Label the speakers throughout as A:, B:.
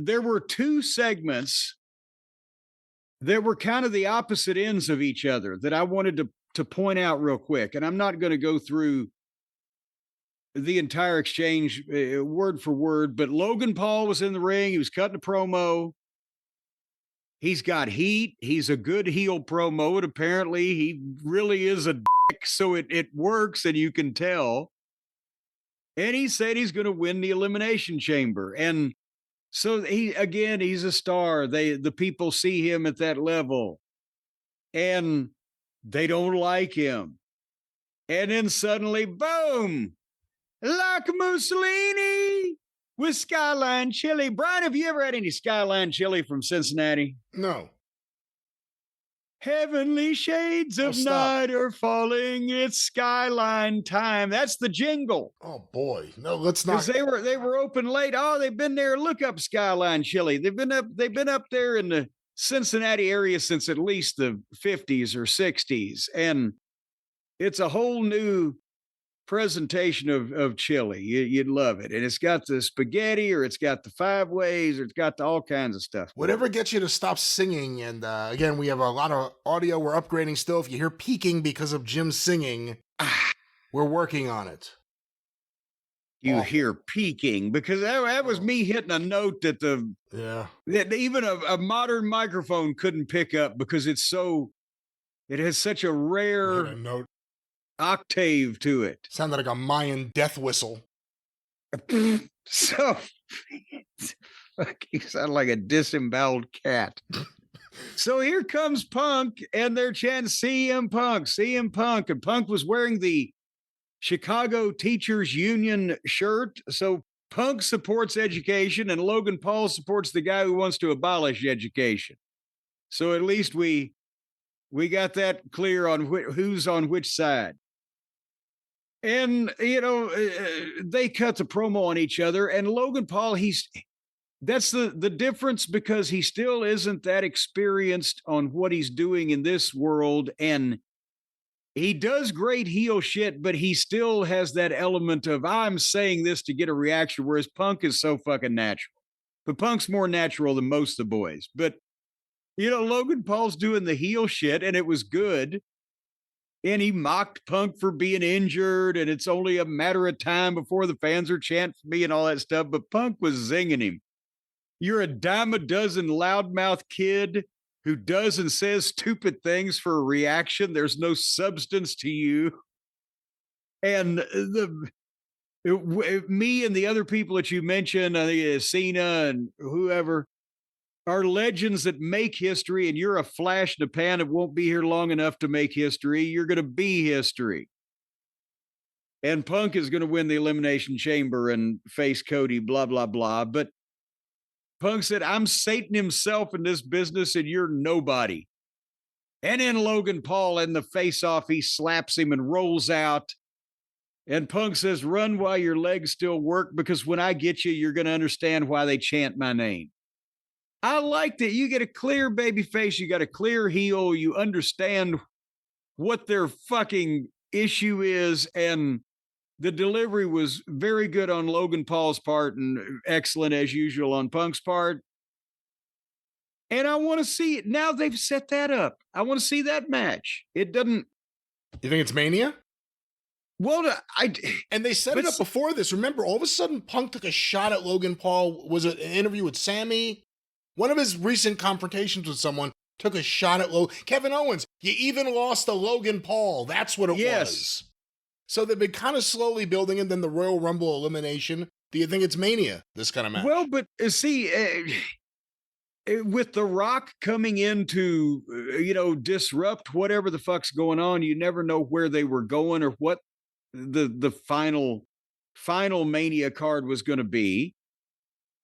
A: there were two segments that were kind of the opposite ends of each other that I wanted to point out real quick. And I'm not going to go through the entire exchange word for word, but Logan Paul was in the ring. He was cutting a promo. He's got heat. He's a good heel promo. And apparently he really is a dick. So it works and you can tell. And he said he's going to win the Elimination Chamber. And so he's a star. The people see him at that level and they don't like him. And then suddenly, boom, like Mussolini with Skyline Chili. Brian, have you ever had any Skyline Chili from Cincinnati?
B: No.
A: Heavenly shades of night are falling. It's Skyline time. That's the jingle.
B: Oh boy, no, let's not.
A: Because they were open late. Oh, they've been there. Look up Skyline Chili. They've been up there in the Cincinnati area since at least the 50s or 60s, and it's a whole new presentation of chili. You'd love it. And it's got the spaghetti, or it's got the 5 ways, or it's got all kinds of stuff.
B: Whatever gets you to stop singing. And again, we have a lot of audio we're upgrading still. If you hear peaking because of Jim singing, we're working on it.
A: You hear peaking because that was me hitting a note that that even a modern microphone couldn't pick up because it has such a rare
B: note.
A: Octave to it.
B: Sounded like a Mayan death whistle.
A: So you sound like a disemboweled cat. So here comes Punk, and they're chanting CM Punk, CM Punk. And Punk was wearing the Chicago Teachers Union shirt. So Punk supports education, and Logan Paul supports the guy who wants to abolish education. So at least we got that clear on who's on which side. And, they cut the promo on each other. And Logan Paul, that's the difference, because he still isn't that experienced on what he's doing in this world. And he does great heel shit, but he still has that element of, I'm saying this to get a reaction, whereas Punk is so fucking natural. But Punk's more natural than most of the boys. But, Logan Paul's doing the heel shit, and it was good. And he mocked Punk for being injured, and it's only a matter of time before the fans are chanting for me and all that stuff. But Punk was zinging him. You're a dime a dozen loudmouth kid who does and says stupid things for a reaction. There's no substance to you. And me and the other people that you mentioned, I think Cena and whoever, are legends that make history, and you're a flash in the pan that won't be here long enough to make history. You're going to be history. And Punk is going to win the Elimination Chamber and face Cody, blah, blah, blah. But Punk said, I'm Satan himself in this business, and you're nobody. And then Logan Paul, in the face-off, he slaps him and rolls out. And Punk says, run while your legs still work, because when I get you, you're going to understand why they chant my name. I like that. You get a clear baby face. You got a clear heel. You understand what their fucking issue is. And the delivery was very good on Logan Paul's part and excellent as usual on Punk's part. And I want to see it. Now they've set that up. I want to see that match. It doesn't.
B: You think it's Mania?
A: Well,
B: and they set it up before this. Remember, all of a sudden, Punk took a shot at Logan Paul. Was it an interview with Sammy? One of his recent confrontations with someone took a shot at Kevin Owens. You even lost to Logan Paul. That's what it was. So they've been kind of slowly building, and then the Royal Rumble elimination. Do you think it's Mania, this kind of match?
A: Well, but see, with The Rock coming in to, disrupt whatever the fuck's going on, you never know where they were going or what the final Mania card was going to be.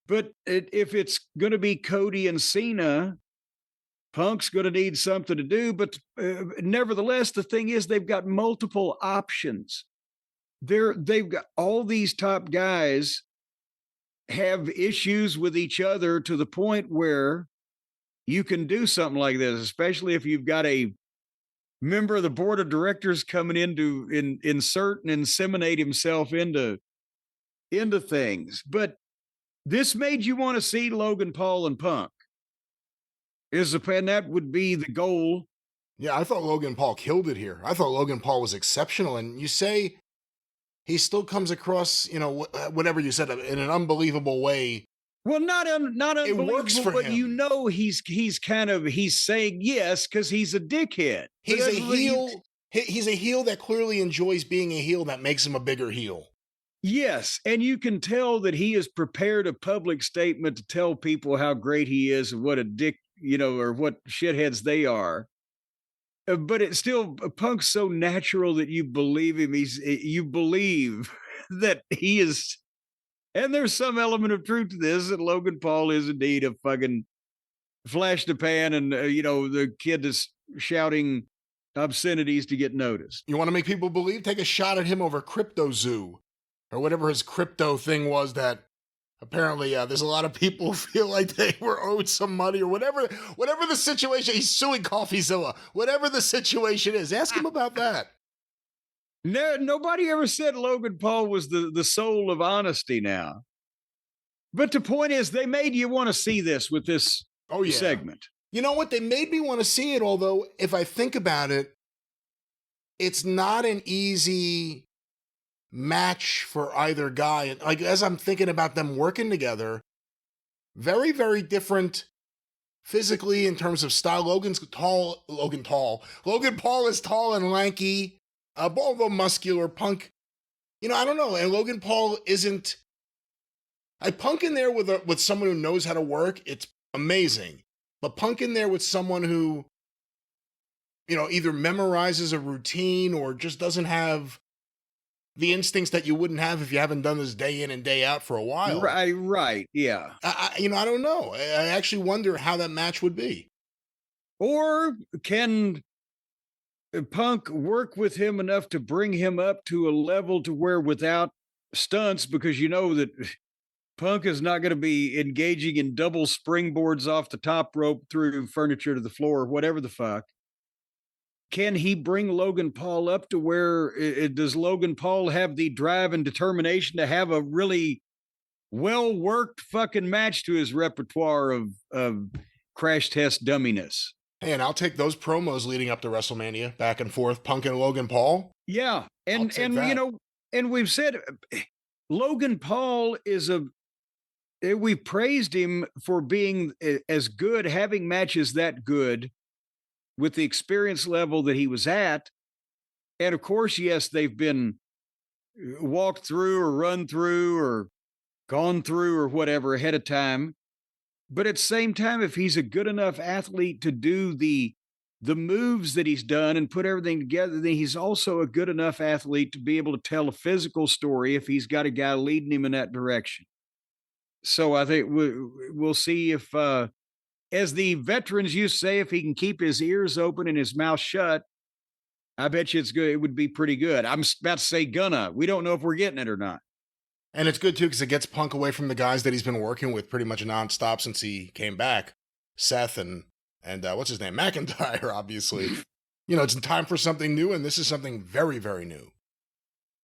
A: But if it's going to be Cody and Cena, Punk's going to need something to do. But nevertheless, the thing is, they've got multiple options. They've got all these top guys have issues with each other to the point where you can do something like this, especially if you've got a member of the board of directors coming in to insert and inseminate himself into things. But This made you want to see Logan Paul and Punk. And that would be the goal.
B: Yeah, I thought Logan Paul killed it here. I thought Logan Paul was exceptional. And you say he still comes across, whatever you said, in an unbelievable way.
A: Well, not unbelievable,
B: it works for
A: but
B: him.
A: he's saying yes because he's a dickhead.
B: He's a heel. He's a heel that clearly enjoys being a heel. That makes him a bigger heel.
A: Yes, and you can tell that he has prepared a public statement to tell people how great he is and what a dick, or what shitheads they are. But it's still, Punk's so natural that you believe him. You believe that he is, and there's some element of truth to this, that Logan Paul is indeed a fucking flash to pan, and the kid is shouting obscenities to get noticed.
B: You want to make people believe? Take a shot at him over Crypto Zoo, or whatever his crypto thing was that apparently there's a lot of people feel like they were owed some money, or whatever the situation. He's suing CoffeeZilla. Whatever the situation is, ask him about that.
A: No, nobody ever said Logan Paul was the soul of honesty now. But the point is, they made you want to see this with this segment.
B: You know what? They made me want to see it, although if I think about it, it's not an easy match for either guy. Like, as I'm thinking about them working together, very, very different physically in terms of style. Logan Paul is tall and lanky, although muscular. Punk, I don't know. And Logan Paul isn't. Punk in there with someone who knows how to work, it's amazing. But Punk in there with someone who, either memorizes a routine or just doesn't have the instincts that you wouldn't have if you haven't done this day in and day out for a while.
A: Right, yeah.
B: I don't know. I actually wonder how that match would be.
A: Or can Punk work with him enough to bring him up to a level to where, without stunts, because that Punk is not going to be engaging in double springboards off the top rope through furniture to the floor, whatever the fuck. Can he bring Logan Paul up to where does Logan Paul have the drive and determination to have a really well-worked fucking match to his repertoire of crash test dumminess?
B: Hey, and I'll take those promos leading up to WrestleMania, back and forth, Punk and Logan Paul.
A: Yeah, and we've said Logan Paul is we praised him for being as good, having matches that good with the experience level that he was at. And of course, yes, they've been walked through or run through or gone through or whatever ahead of time. But at the same time, if he's a good enough athlete to do the moves that he's done and put everything together, then he's also a good enough athlete to be able to tell a physical story if he's got a guy leading him in that direction. So I think we'll see if, as the veterans used to say, if he can keep his ears open and his mouth shut, I bet you it's good. It would be pretty good. I'm about to say gonna. We don't know if we're getting it or not.
B: And it's good, too, because it gets Punk away from the guys that he's been working with pretty much nonstop since he came back. Seth and what's his name? McIntyre, obviously. It's time for something new, and this is something very, very new.